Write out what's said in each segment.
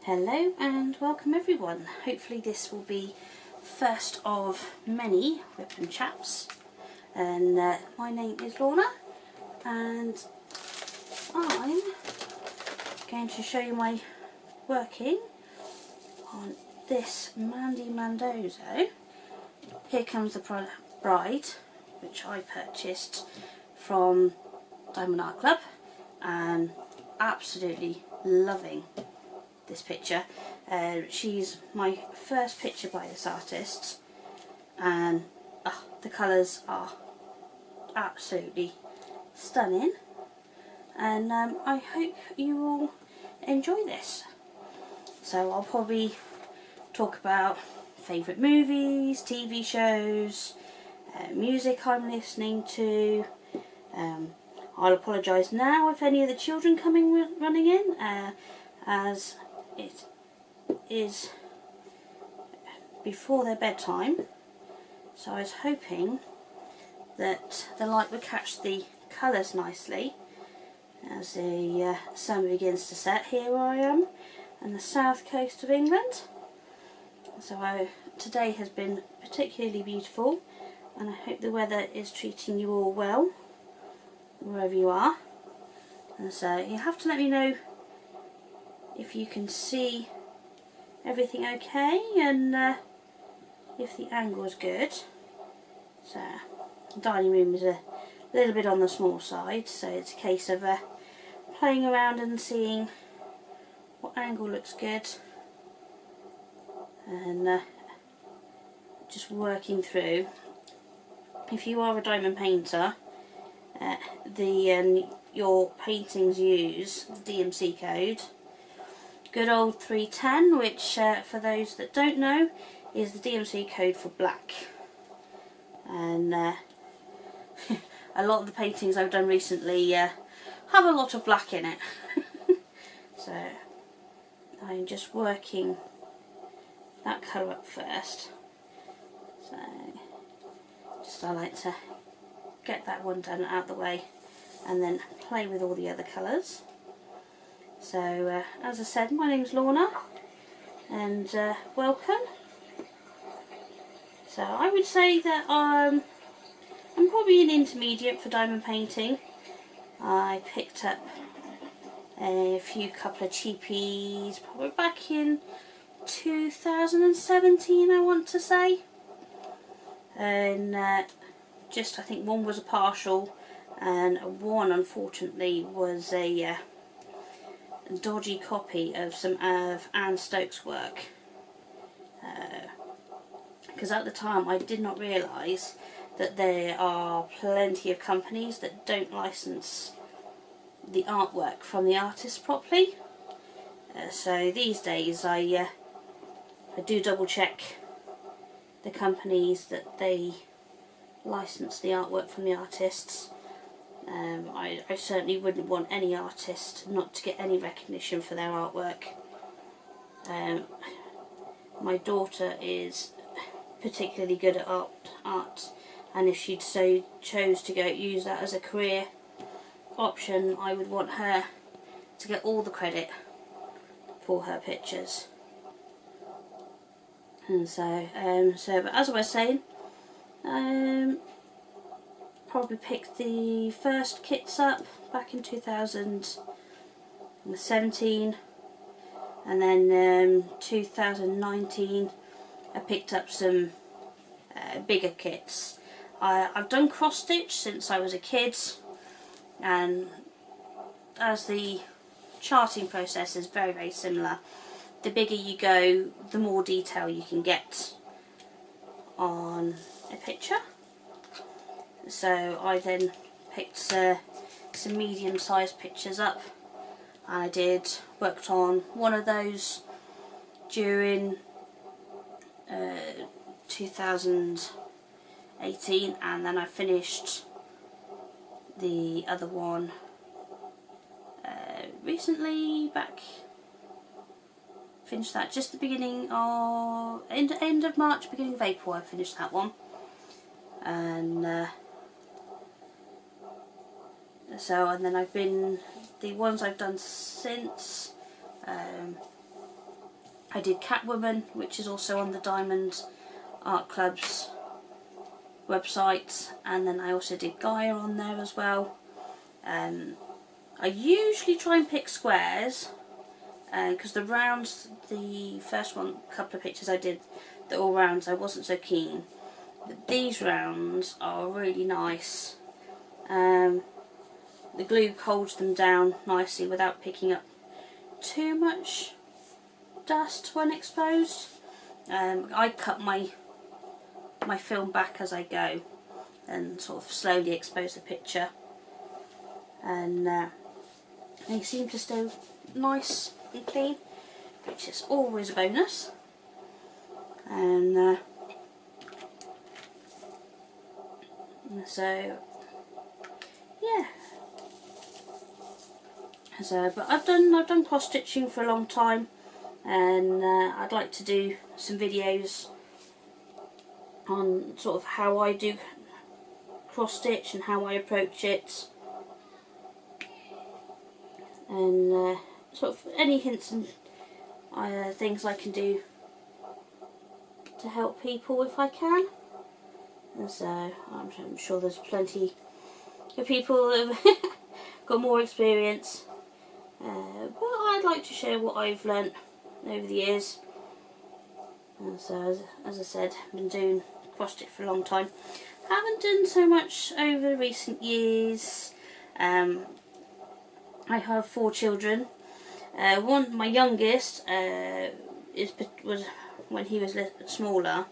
Hello and welcome everyone. Hopefully this will be first of many WIP and Chats. And my name is Lorna and I'm going to show you my working on this Mandy Mandozo. Here Comes the Bride, which I purchased from Diamond Art Club and absolutely loving this picture. She's my first picture by this artist and the colours are absolutely stunning, and I hope you will enjoy this. So I'll probably talk about favourite movies, TV shows, music I'm listening to. I'll apologise now if any of the children running in, as it is before their bedtime, so I was hoping that the light would catch the colours nicely as the sun begins to set. Here I am on the south coast of England, so today has been particularly beautiful, and I hope the weather is treating you all well wherever you are. And so you have to let me know if you can see everything okay and if the angle is good. So the dining room is a little bit on the small side, so it's a case of playing around and seeing what angle looks good and just working through. If you are a diamond painter, your paintings use the DMC code. Good old 310, which for those that don't know is the DMC code for black. And a lot of the paintings I've done recently have a lot of black in it. So I'm just working that colour up first. So I like to get that one done out of the way and then play with all the other colours. So as I said, my name's Lorna and welcome. So I would say that I'm probably an intermediate for diamond painting. I picked up a couple of cheapies probably back in 2017, I want to say, and I think one was a partial and one unfortunately was a dodgy copy of some of Anne Stokes' work, because at the time I did not realise that there are plenty of companies that don't license the artwork from the artist properly. So these days I do double check the companies that they license the artwork from the artists. I certainly wouldn't want any artist not to get any recognition for their artwork. My daughter is particularly good at art, and if she'd so chose to use that as a career option, I would want her to get all the credit for her pictures. And so, but as I was saying, probably picked the first kits up back in 2017, and then 2019 I picked up some bigger kits. I've done cross stitch since I was a kid, and as the charting process is very, very similar, the bigger you go, the more detail you can get on a picture. So I then picked some medium-sized pictures up, and I worked on one of those during 2018, and then I finished the other one recently, finished that just the beginning of end of March, beginning of April. I finished that one, and then I've been the ones I've done since I did Catwoman, which is also on the Diamond Art Club's website, and then I also did Gaia on there as well. I usually try and pick squares, because the rounds, the first one, couple of pictures I did, the all rounds, I wasn't so keen. But these rounds are really nice. The glue holds them down nicely without picking up too much dust when exposed. I cut my film back as I go and sort of slowly expose the picture, and they seem to stay nice and clean, which is always a bonus. And so yeah, but I've done cross stitching for a long time, and I'd like to do some videos on sort of how I do cross stitch and how I approach it, and sort of any hints and things I can do to help people if I can. And so I'm sure there's plenty of people that have got more experience, but I'd like to share what I've learnt over the years. And so, as I said, I've been doing cross stitch for a long time. Haven't done so much over recent years. I have 4 children. My youngest was when he was smaller.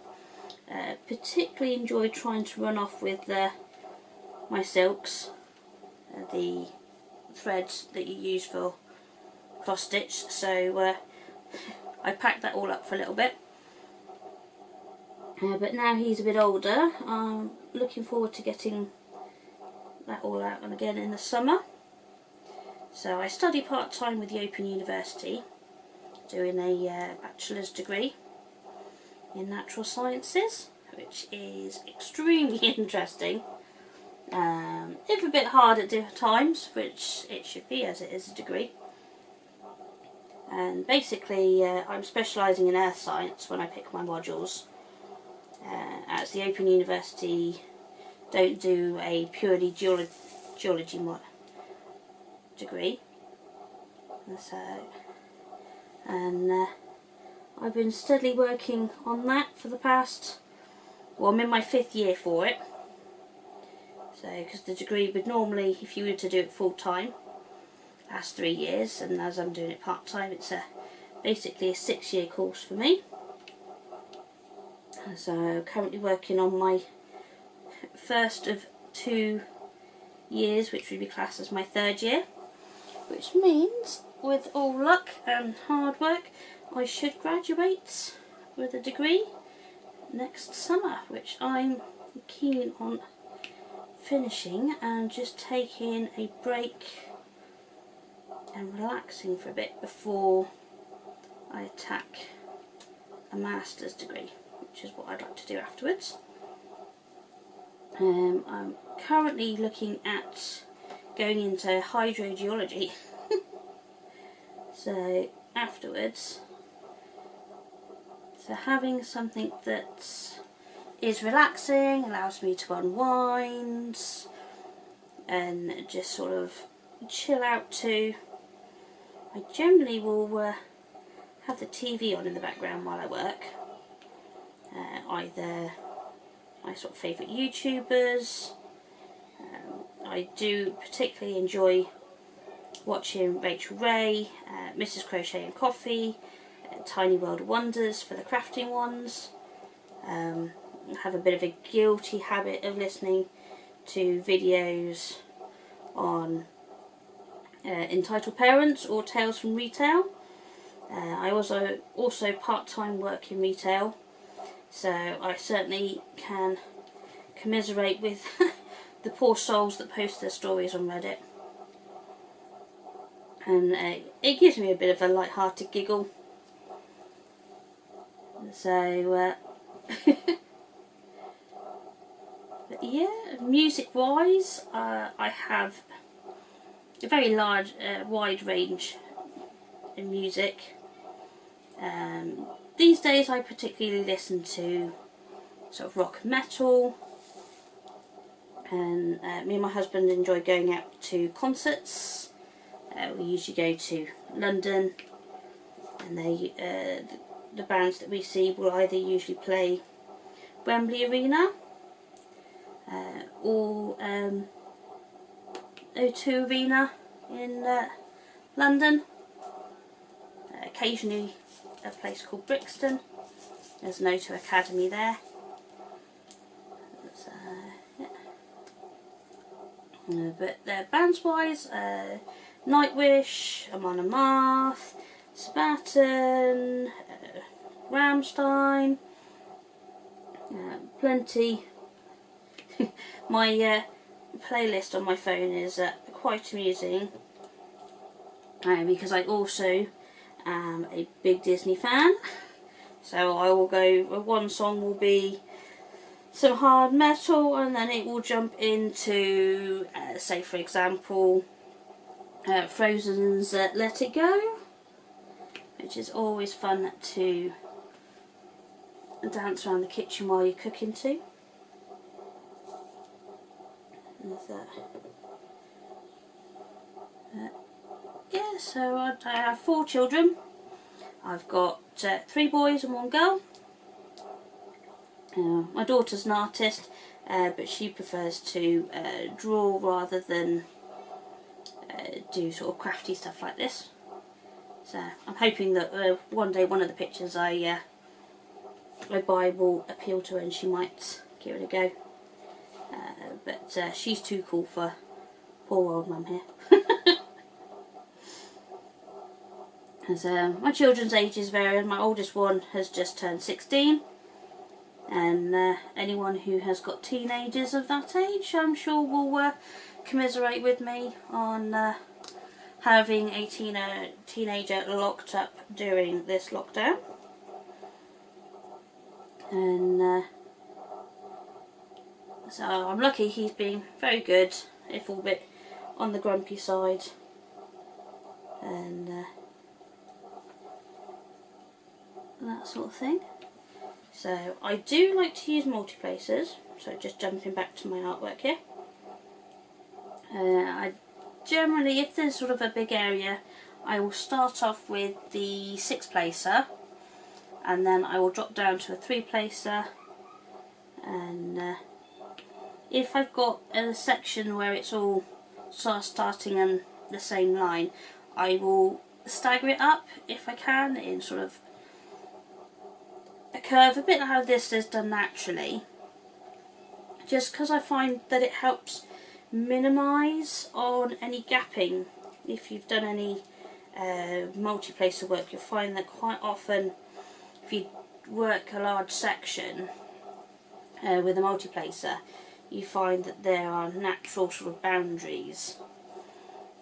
Particularly enjoyed trying to run off with my silks, the threads that you use for cross stitch. So I packed that all up for a little bit. But now he's a bit older, I'm looking forward to getting that all out and again in the summer. So I study part-time with the Open University, doing a bachelor's degree in natural sciences, which is extremely interesting, if a bit hard at times, which it should be as it is a degree. And basically I'm specialising in earth science when I pick my modules, as the Open University don't do a purely geology degree. And I've been steadily working on that for the past, well, I'm in my 5th year for it. So, because the degree would normally, if you were to do it full time, last 3 years, and as I'm doing it part time, it's basically a 6-year course for me. So currently working on my first of 2 years, which would be classed as my 3rd year, which means with all luck and hard work I should graduate with a degree next summer, which I'm keen on finishing and just taking a break and relaxing for a bit before I attack a master's degree, which is what I'd like to do afterwards. I'm currently looking at going into hydrogeology. So afterwards, so having something that is relaxing, allows me to unwind and just sort of chill out to. I generally will have the TV on in the background while I work. Either my sort of favourite YouTubers. I do particularly enjoy watching Rachel Ray, Mrs. Crochet and Coffee, Tiny World of Wonders for the crafting ones. I have a bit of a guilty habit of listening to videos on Entitled Parents or Tales from Retail. I also part-time work in retail, so I certainly can commiserate with the poor souls that post their stories on Reddit. And it gives me a bit of a light-hearted giggle. So, but yeah, music-wise, I have a very wide range in music. These days I particularly listen to sort of rock and metal, and me and my husband enjoy going out to concerts. We usually go to London, and the bands that we see will either usually play Wembley Arena or O2 Arena in London. Occasionally a place called Brixton. There's an O2 Academy there. But bands wise, Nightwish, Amon Amarth, Sabaton, Rammstein, plenty. My playlist on my phone is quite amusing because I also am a big Disney fan. So I will go, one song will be some hard metal, and then it will jump into, say for example, Frozen's Let It Go, which is always fun to dance around the kitchen while you're cooking to. Yeah, so I have 4 children. I've got 3 boys and 1 girl. My daughter's an artist, but she prefers to draw rather than do sort of crafty stuff like this. So I'm hoping that one day one of the pictures I buy will appeal to her and she might give it a go. But she's too cool for poor old mum here. As my children's ages vary. My oldest one has just turned 16, and anyone who has got teenagers of that age, I'm sure will commiserate with me on having a teenager locked up during this lockdown. And so I'm lucky he's been very good, if a bit on the grumpy side, and that sort of thing. So I do like to use multi-placers, so just jumping back to my artwork here. I generally, if there's sort of a big area, I will start off with the 6-placer, and then I will drop down to a 3-placer, and if I've got a section where it's all sort of starting on the same line, I will stagger it up if I can in sort of a curve, a bit like how this is done naturally, just because I find that it helps minimise on any gapping. If you've done any multi-placer work, you'll find that quite often if you work a large section with a multi-placer, you find that there are natural sort of boundaries.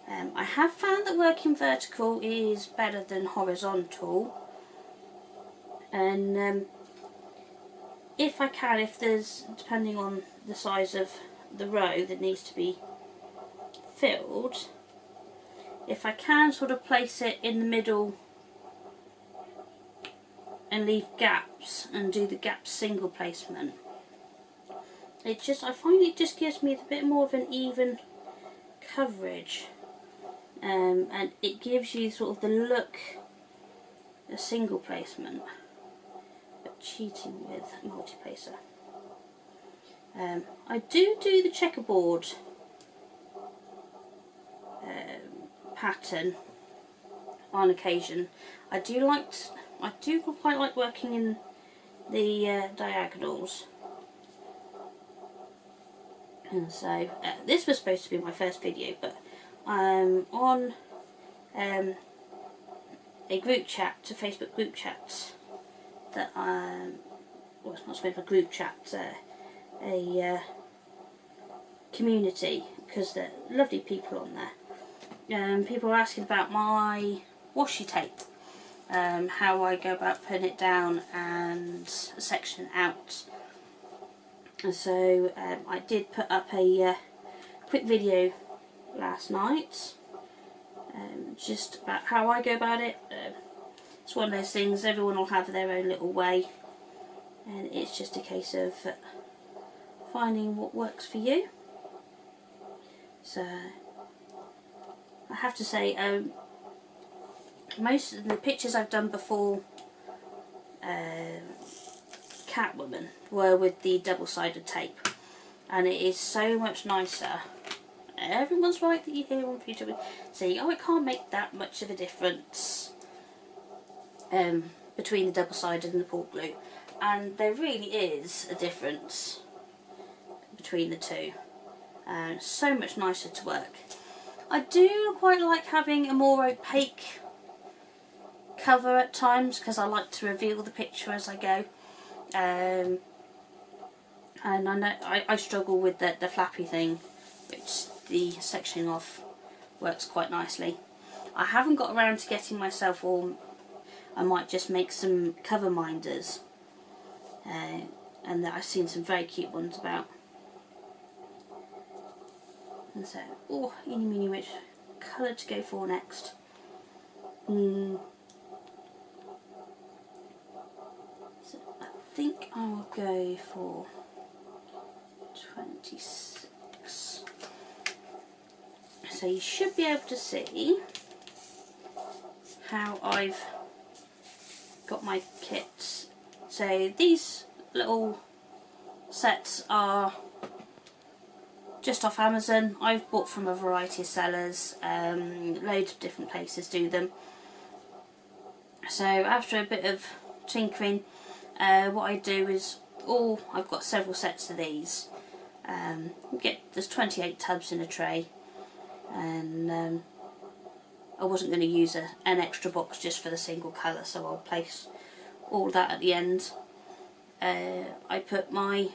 I have found that working vertical is better than horizontal, and if I can, if there's, depending on the size of the row that needs to be filled, if I can sort of place it in the middle and leave gaps and do the gap single placement, it just, I find it just gives me a bit more of an even coverage, and it gives you sort of the look a single placement, but cheating with multi-placer. I do the checkerboard pattern on occasion. I do quite like working in the diagonals. And so this was supposed to be my first video, but on a group chat, a Facebook group chat that well, it's not supposed to be a group chat, a community, because they're lovely people on there. People are asking about my washi tape, how I go about putting it down and section out. And so I did put up a quick video last night, just about how I go about it. it's one of those things, everyone will have their own little way, and it's just a case of finding what works for you. So I have to say, most of the pictures I've done before Catwoman were with the double-sided tape, and it is so much nicer. Everyone's right that you hear on YouTube saying, oh, it can't make that much of a difference between the double-sided and the port glue, and there really is a difference between the two. So much nicer to work. I do quite like having a more opaque cover at times, because I like to reveal the picture as I go, and I know I struggle with the flappy thing, which the sectioning off works quite nicely. I haven't got around to getting myself, or I might just make some cover minders, and I've seen some very cute ones about. And so, oh, eeny meeny which colour to go for next. So I think I will go for 26. So you should be able to see how I've got my kits. So these little sets are just off Amazon. I've bought from a variety of sellers, loads of different places do them. So after a bit of tinkering, what I do is, I've got several sets of these. There's 28 tubs in a tray, and I wasn't going to use an extra box just for the single colour, so I'll place all that at the end. I put my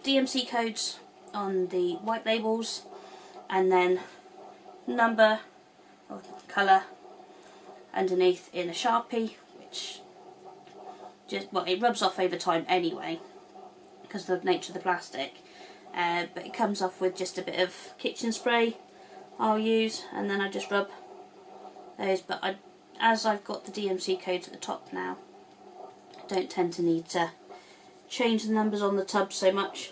DMC codes on the white labels, and then number or colour underneath in a Sharpie, which it rubs off over time anyway because of the nature of the plastic, but it comes off with just a bit of kitchen spray I'll use, and then I just rub those. But as I've got the DMC codes at the top now, I don't tend to need to change the numbers on the tub so much,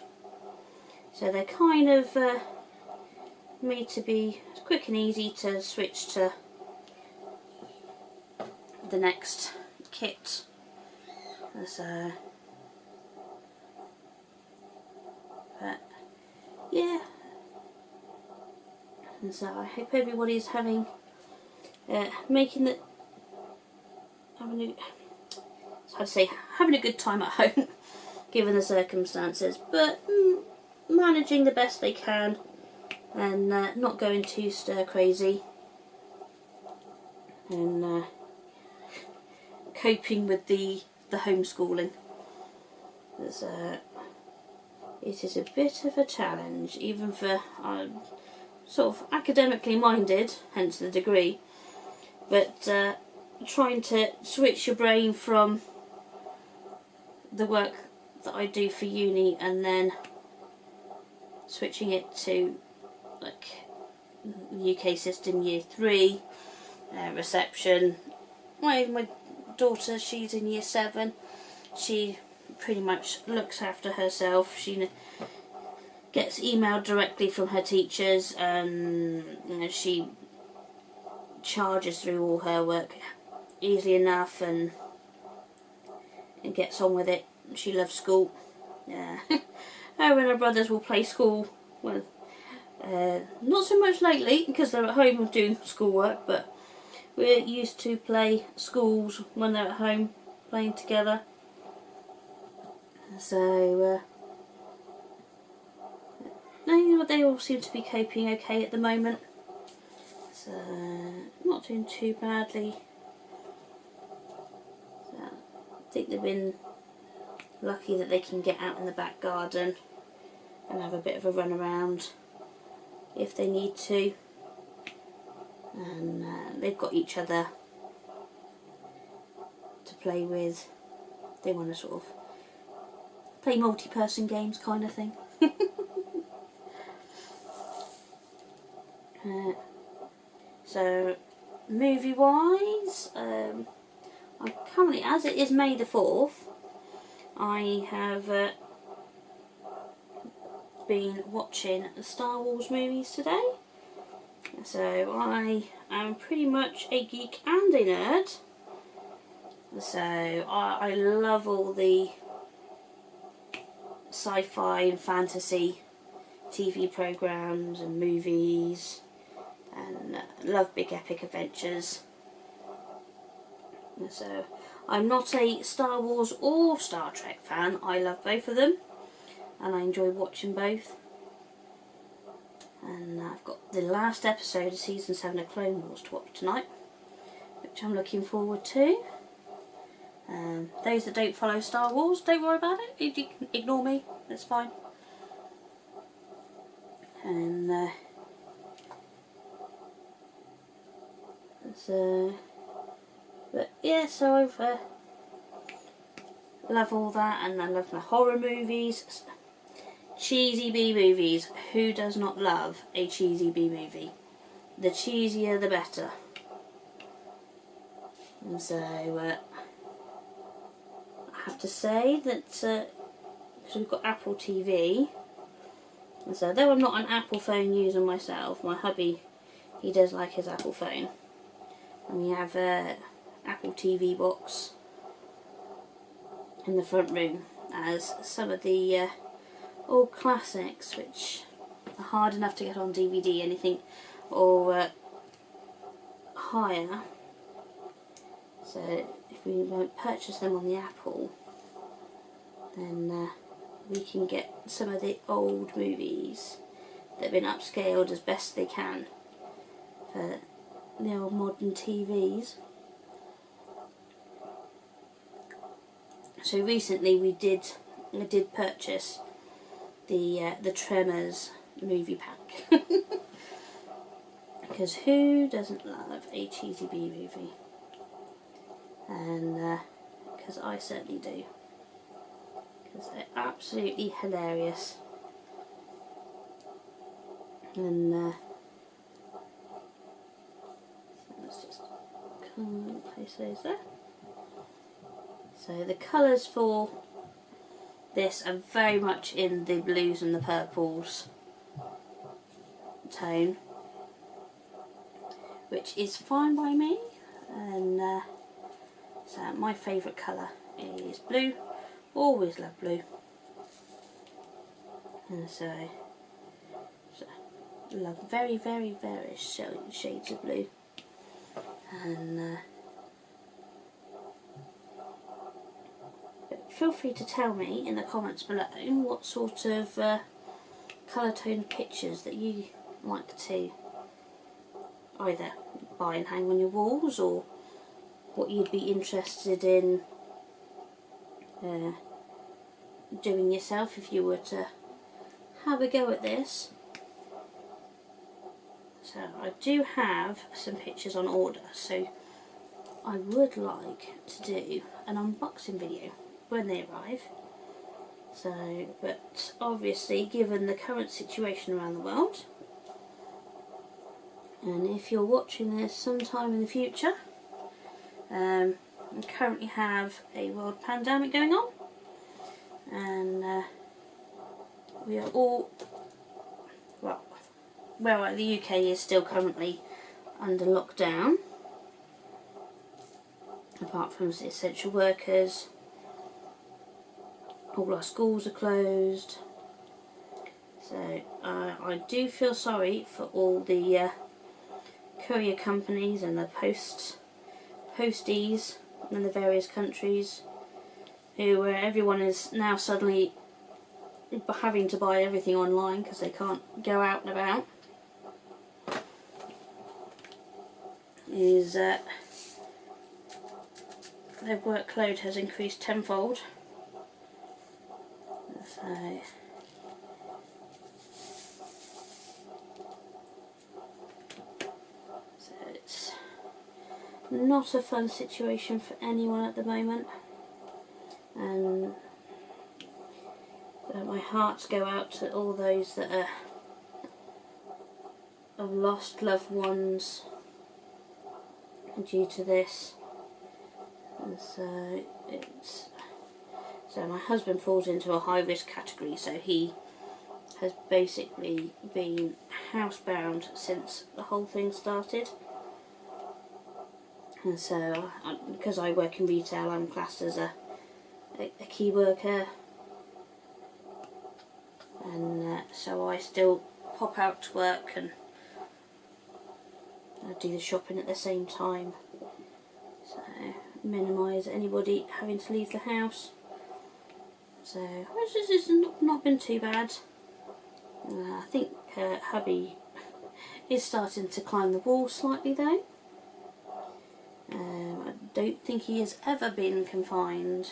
so they're kind of made to be quick and easy to switch to the next kit. But yeah, and so I hope everybody's having having a good time at home given the circumstances, but managing the best they can, and not going too stir crazy, and coping with the homeschooling. It is a bit of a challenge, even for sort of academically minded, hence the degree, but trying to switch your brain from the work that I do for uni and then switching it to like UK system year 3, reception. My daughter, she's in year 7, she pretty much looks after herself. She gets emailed directly from her teachers, and she charges through all her work easily enough and gets on with it. She loves school. Yeah. Her and her brothers will play school. Well, not so much lately because they're at home doing schoolwork, but we're used to play schools when they're at home playing together. So they all seem to be coping okay at the moment. So not doing too badly. So I think they've been lucky that they can get out in the back garden and have a bit of a run around if they need to, and they've got each other to play with. They want to sort of play multi-person games kind of thing. So movie wise, I'm currently, as it is May the 4th, I have been watching the Star Wars movies today. So I am pretty much a geek and a nerd. So I love all the sci-fi and fantasy TV programs and movies, and love big epic adventures. So I'm not a Star Wars or Star Trek fan. I love both of them and I enjoy watching both. And I've got the last episode of season 7 of Clone Wars to watch tonight, which I'm looking forward to. Those that don't follow Star Wars, don't worry about it. You can ignore me, that's fine. And but yeah, so I've love all that, and I love my horror movies. Cheesy B movies. Who does not love a cheesy B movie? The cheesier the better. And so I have to say that because we've got Apple TV, and so though I'm not an Apple phone user myself, my hubby, he does like his Apple phone, and we have Apple TV box in the front room as some of the old classics which are hard enough to get on DVD, anything or higher. So if we won't purchase them on the Apple, then we can get some of the old movies that have been upscaled as best they can for the old modern TVs. So recently I did purchase the Tremors movie pack. Because who doesn't love a cheesy B movie? And because I certainly do. Because they're absolutely hilarious. And so let's just place those there. So the colours for this are very much in the blues and the purples tone, which is fine by me. And so my favourite colour is blue. Always love blue. And so love very, very, very shades of blue. And feel free to tell me in the comments below what sort of colour tone pictures that you like to either buy and hang on your walls, or what you'd be interested in doing yourself if you were to have a go at this. So I do have some pictures on order, so I would like to do an unboxing video when they arrive. So, but obviously given the current situation around the world, and if you're watching this sometime in the future, we currently have a world pandemic going on, and we are all, well, the UK is still currently under lockdown, apart from the essential workers. All our schools are closed. So I do feel sorry for all the courier companies and the posties in the various countries, who everyone is now suddenly having to buy everything online because they can't go out and about. Is their workload has increased tenfold. So it's not a fun situation for anyone at the moment, and my hearts go out to all those that have lost loved ones due to this. And so my husband falls into a high risk category, so he has basically been housebound since the whole thing started. And so because I work in retail, I'm classed as a key worker, and so I still pop out to work and do the shopping at the same time, so minimise anybody having to leave the house. So which has not been too bad. I think hubby is starting to climb the wall slightly though. I don't think he has ever been confined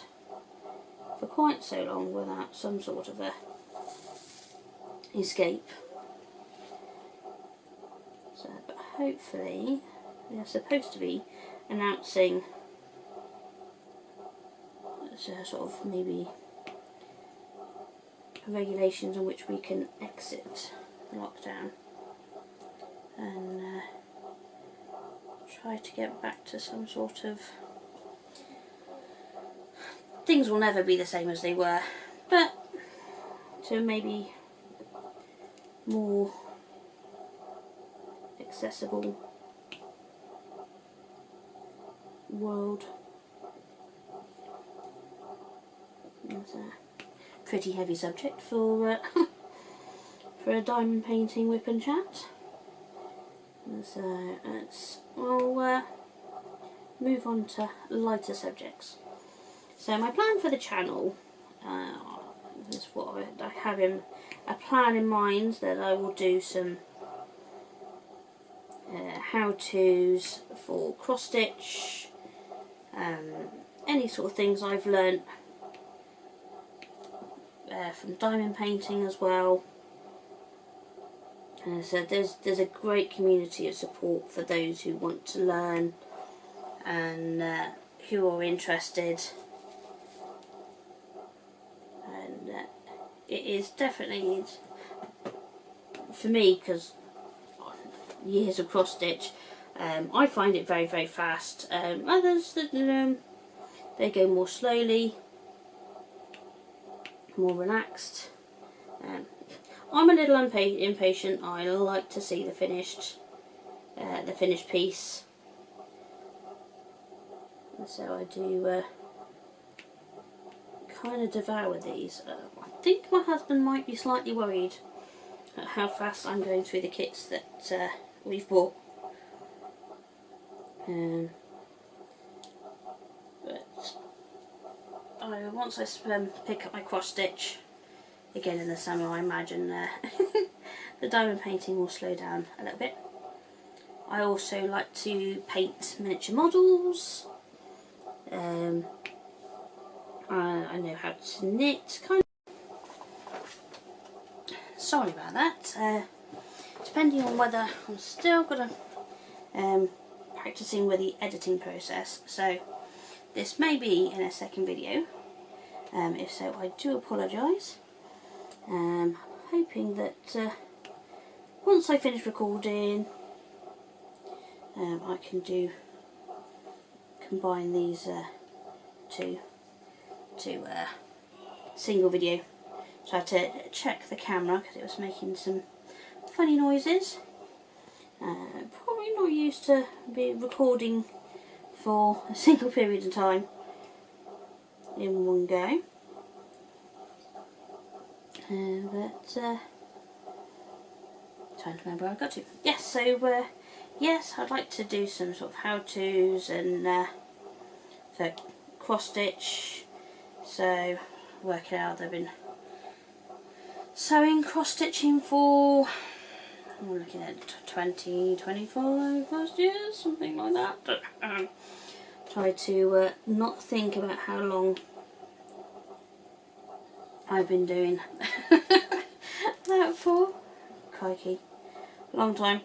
for quite so long without some sort of a escape. So, but hopefully they're supposed to be announcing sort of maybe regulations on which we can exit lockdown and try to get back to some sort of... Things will never be the same as they were, but to maybe more accessible world. It's a pretty heavy subject for for a diamond painting whip and chat. So we'll move on to lighter subjects. So my plan for the channel is what I have a plan in mind, that I will do some how-tos for cross stitch, any sort of things I've learnt from diamond painting as well. So there's a great community of support for those who want to learn and who are interested. And it is definitely, for me, because years of cross stitch, I find it very, very fast. Others, they go more slowly, more relaxed. I'm a little impatient. I like to see the finished piece, and so I do kind of devour these. I think my husband might be slightly worried at how fast I'm going through the kits that we've bought. But once I pick up my cross stitch again in the summer, I imagine the diamond painting will slow down a little bit. I also like to paint miniature models. I know how to knit, kind of. Sorry about that. Depending on whether I'm still gonna practicing with the editing process, so this may be in a second video. If so, I do apologise. Hoping that once I finish recording, I can combine these two single video. So I had to check the camera because it was making some funny noises. Probably not used to be recording for a single period of time in one go. But trying to remember where I got to. Yes, so yes, I'd like to do some sort of how-tos and for cross stitch. So working out, I've been sewing cross stitching for, I'm looking at 20-25 last years, something like that. Try to not think about how long I've been doing that for. Crikey, long time.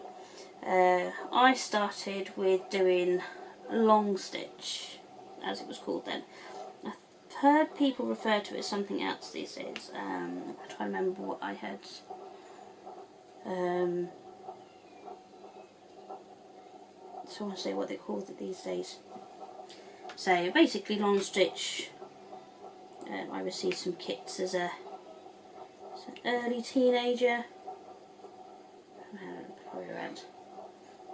I started with doing long stitch, as it was called then. I've heard people refer to it as something else these days. I'm trying to remember what I had. So I want to say what they call it these days. So basically long stitch. I received some kits as an early teenager, probably around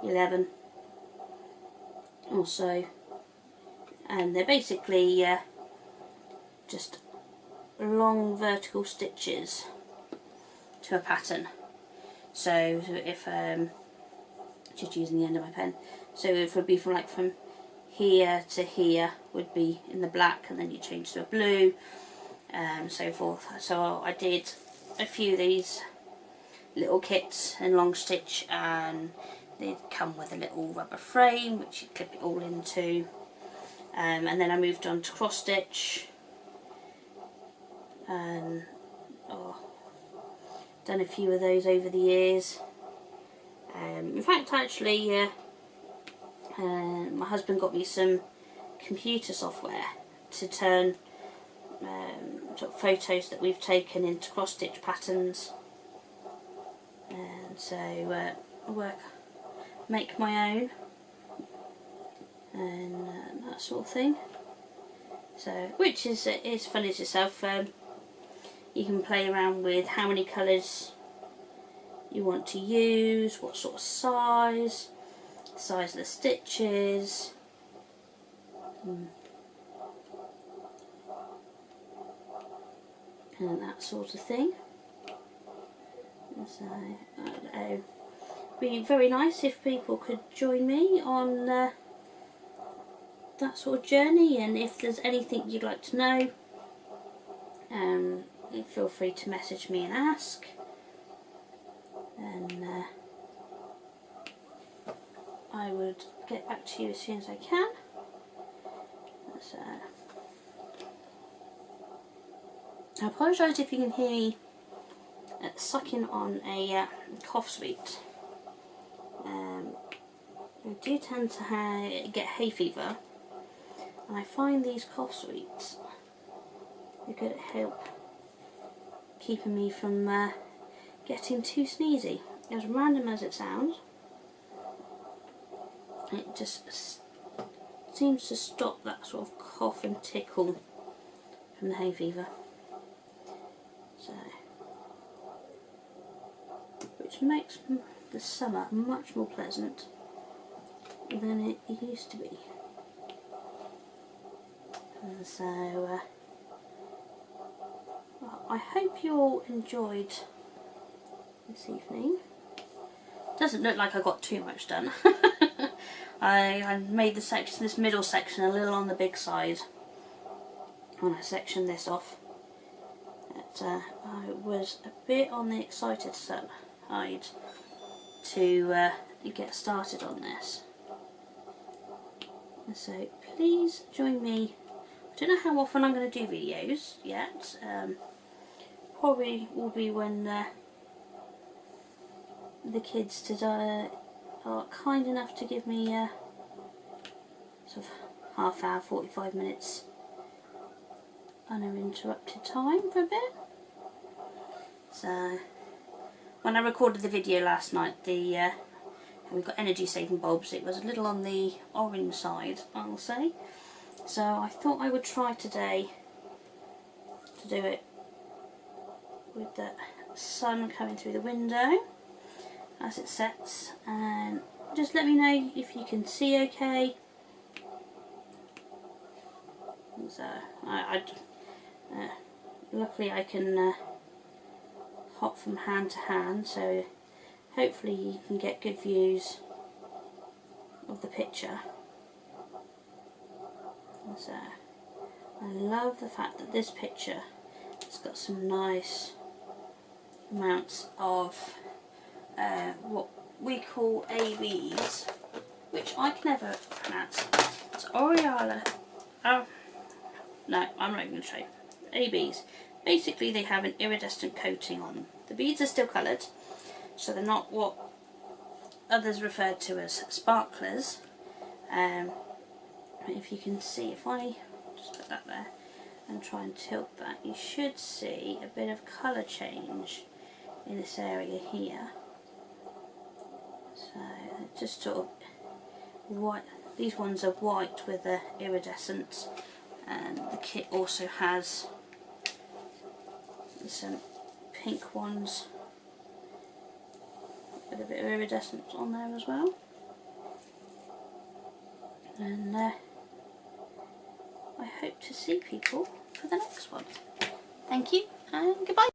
11 or so, and they're basically just long vertical stitches to a pattern. So if just using the end of my pen, so it would be from here to here would be in the black, and then you change to a blue, so forth. So I did a few of these little kits in long stitch, and they come with a little rubber frame which you clip it all into, and then I moved on to cross stitch, and done a few of those over the years. In fact, actually, my husband got me some computer software to turn sort of photos that we've taken into cross stitch patterns, and so make my own and that sort of thing. So, which is fun as itself. You can play around with how many colours you want to use, what sort of size of the stitches, and that sort of thing. So, I don't know, it'd be very nice if people could join me on that sort of journey, and if there's anything you'd like to know, feel free to message me and ask, and I would get back to you as soon as I can. So, I apologise if you can hear me sucking on a cough sweet. I do tend to get hay fever, and I find these cough sweets are good at help keeping me from getting too sneezy. As random as it sounds, it just seems to stop that sort of cough and tickle from the hay fever. So, which makes the summer much more pleasant than it used to be. And so, well, I hope you all enjoyed this evening. Doesn't look like I got too much done. I made this middle section a little on the big side when I sectioned this off. But, I was a bit on the excited side to get started on this. And so please join me. I don't know how often I'm going to do videos yet. Probably will be when the kids are kind enough to give me sort of half hour, 45 minutes uninterrupted time for a bit. So when I recorded the video last night, we've got energy saving bulbs, it was a little on the orange side, I'll say. So I thought I would try today to do it with the sun coming through the window as it sets, and just let me know if you can see okay. So luckily I can hop from hand to hand, so hopefully you can get good views of the picture. And so I love the fact that this picture has got some nice amounts of what we call ABs, which I can never pronounce. It's Aureola. Oh, no, I'm not even going to show you. ABs. Basically, they have an iridescent coating on them. The beads are still coloured, so they're not what others refer to as sparklers. If you can see, if I just put that there and try and tilt that, you should see a bit of colour change in this area here. So it just sort of white. These ones are white with the iridescent, and the kit also has some pink ones with a bit of iridescence on there as well. And I hope to see people for the next one. Thank you and goodbye.